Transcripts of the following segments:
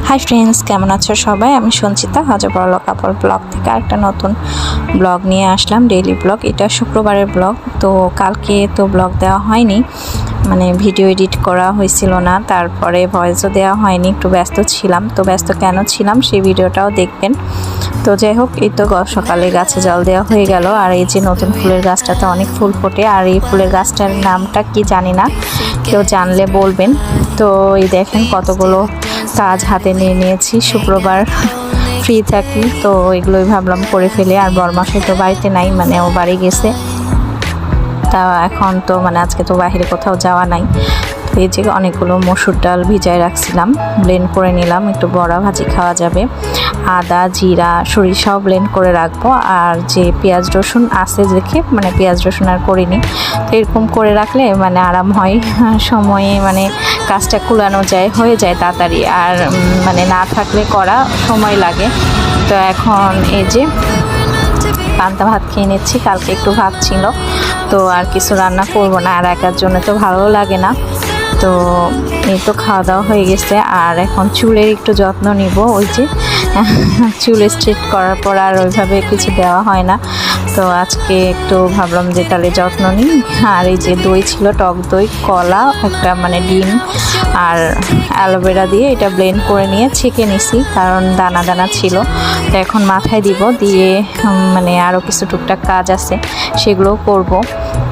Hi friends, কেমন আছো সবাই? আমি সঞ্চিতা হাজারবড় কাপড় ব্লগ থেকে একটা নতুন ব্লগ নিয়ে আসলাম, ডেইলি ব্লগ। এটা শুক্রবারের ব্লগ। তো কালকে তো ব্লগ দেওয়া হয়নি, মানে ভিডিও এডিট করা হয়েছিল না, তারপরে ভয়েসও দেওয়া হয়নি, একটু ব্যস্ত ছিলাম। তো ব্যস্ত কেন ছিলাম সেই ভিডিওটাও দেখবেন। তো যাই হোক, এই তো সকালে গাছে জল দেওয়া হয়ে গেল। আর এই যে নতুন ফুলের গাছটাতে অনেক ফুল ফোটে, আর এই ফুলের গাছটার নামটা কি জানি না, কেউ জানলে বলবেন। তো এই দেখেন কতগুলো কাজ হাতে নিয়ে নিয়েছি, শুক্রবার ফ্রি থাকি তো এগুলোই ভাবলাম করে ফেলে। আর বরমাসাই তো বাড়িতে নাই, মানে ও বাড়ি গেছে। তা এখন তো মানে আজকে তো বাইরে কোথাও যাওয়া নাই। তো এই যে অনেকগুলো মসুর ডাল ভিজায় রাখছিলাম, ব্লেন্ড করে নিলাম, একটু বড়া ভাজি খাওয়া যাবে। আদা জিরা সরিষাও ব্লেন্ড করে রাখবো। আর যে পেঁয়াজ রসুন আছে দেখে, মানে পেঁয়াজ রসুন আর করিনি, তো এরকম করে রাখলে মানে আরাম হয়, সময়ে মানে কাজটা কুলানো যায়, হয়ে যায় তাড়াতাড়ি। আর মানে না থাকলে করা সময় লাগে। তো এখন এই যে পান্তা ভাত খেয়ে নিচ্ছি, কালকে একটু ভাত ছিল, তো আর কিছু রান্না করব না, আর একার জন্য তো ভালো লাগে না। তো এই তো খাওয়া দাওয়া হয়ে গেছে। আর এখন চুলের একটু যত্ন নিব। ওই যে চুল স্ট্রেট করার পর আর ওইভাবে কিছু দেওয়া হয় না, তো আজকে একটু ভাবলাম যে তাহলে যত্ন নিই। আর এই যে দই ছিল, টক দই, কলা, একটা মানে ডিম আর অ্যালোভেরা দিয়ে এটা ব্লেন্ড করে নিয়ে ছেঁকে নিছি, কারণ দানা দানা ছিল। তো এখন মাথায় দিব, দিয়ে মানে আরও কিছু টুকটাক কাজ আছে সেগুলোও করব।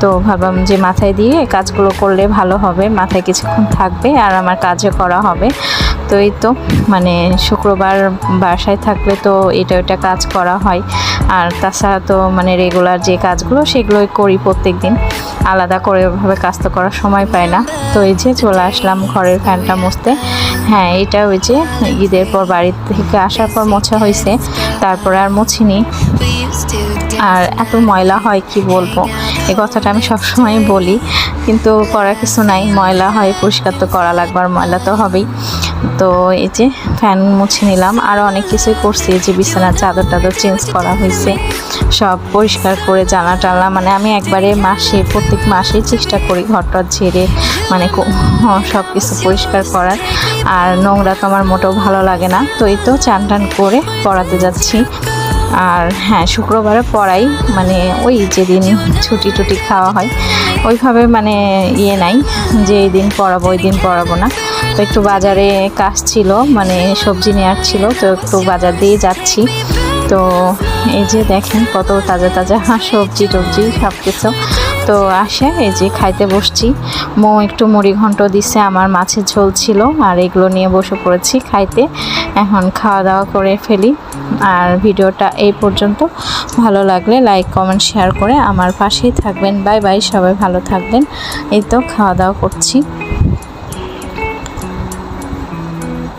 তো ভাবলাম যে মাথায় দিয়ে কাজগুলো করলে ভালো হবে, মাথায় কিছুক্ষণ থাকবে আর আমার কাজও করা হবে। তো এই তো মানে শুক্রবার বাসায় থাকলে তো এটা ওইটা কাজ করা হয়, আর তাছাড়া তো মানে রেগুলার যে কাজগুলো সেগুলোই করি প্রত্যেক দিন, আলাদা করে ওইভাবে কাজ তো করার সময় পাই না। তো এই যে চলে আসলাম ঘরের ফ্যানটা মুছতে। হ্যাঁ, এটা ওই যে ঈদের পর বাড়ি থেকে আসার পর মোছা হয়েছে, তারপরে আর মুছিনি। আর এত ময়লা হয় কি বলবো, এই কথাটা আমি সবসময় বলি, কিন্তু করার কিছু নাই, ময়লা হয়, পরিষ্কার তো করা লাগবে, আর ময়লা তো হবেই। তো এই যে ফ্যান মুছে নিলাম, আরও অনেক কিছুই করছি, যে বিছানার চাদর টাদর চেঞ্জ করা হয়েছে, সব পরিষ্কার করে জানলা টানলা, মানে আমি একবারে প্রত্যেক মাসেই চেষ্টা করি ঘরটা ঝেড়ে মানে সব কিছু পরিষ্কার করার। আর নোংরা তো আমার মোটেও ভালো লাগে না। তো এই তো চান টান করে পড়াতে যাচ্ছি। আর হ্যাঁ, শুক্রবারে পড়াই, মানে ওই যেদিন ছুটি টুটি খাওয়া হয় ওইভাবে মানে নাই যে এই দিন পড়াবো ওই দিন পড়াবো না। তো একটু বাজারে কাজ ছিল, মানে সবজি নেওয়ার ছিল, তো একটু বাজার দিয়ে যাচ্ছি। তো এই যে দেখেন কত তাজা তাজা সবজি টবজি সব কিছু তো আসে। এই যে খাইতে বসছি, একটু মুড়ি ঘন্ট দিছে, আমার মাছের ঝোল ছিল, আর এগুলো নিয়ে বসে পড়েছি খাইতে। এখন খাওয়া দাওয়া করে ফেলি। আর ভিডিওটা এই পর্যন্ত, ভালো লাগলে লাইক কমেন্ট শেয়ার করে আমার পাশেই থাকবেন। বাই বাই, সবাই ভালো থাকবেন। এই তো খাওয়া দাওয়া করছি।